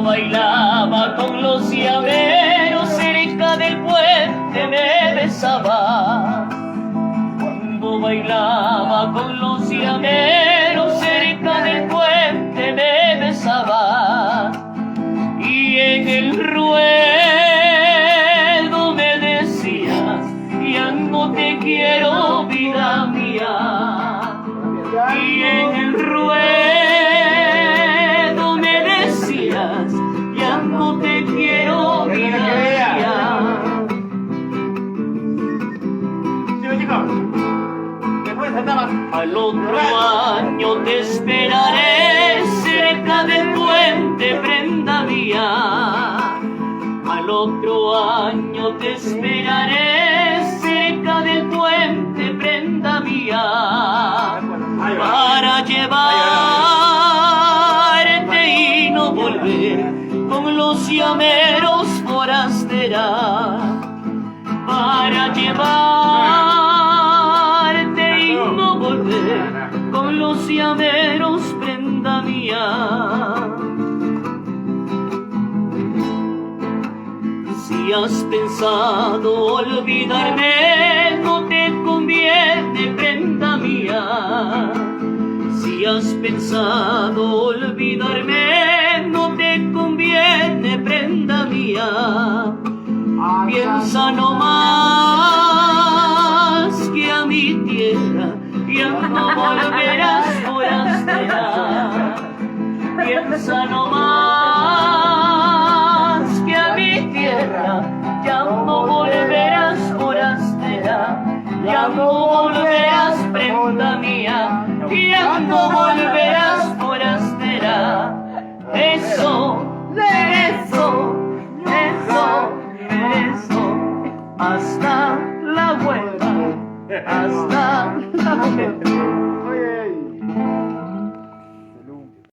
bailaba con los llaveros cerca del puente me besaba. Cuando bailaba con los llaveros cerca del puente me besaba. Y en el ruedo me decías, ya no te quiero, vida mía. Y en el ruedo me decías, ya no te quiero, vida mía. Al otro año te esperaré cerca del puente, prenda mía. Al otro año te esperaré cerca del puente, prenda mía, para llevarte y no volver con los llameros, forastera. Para llevarte y no volver con los llameros, prenda mía. Si has pensado olvidarme, no te conviene, prenda mía. Si has pensado olvidarme, no te conviene, prenda mía. Piensa no más que a mi tierra ya no volverás, forastera. Piensa no más que a mi tierra ya no volverás, forastera. Ya no volverás, prenda mía, ya no volverás, forastera. Eso, eso, eso, hasta la vuelta, hasta la vuelta.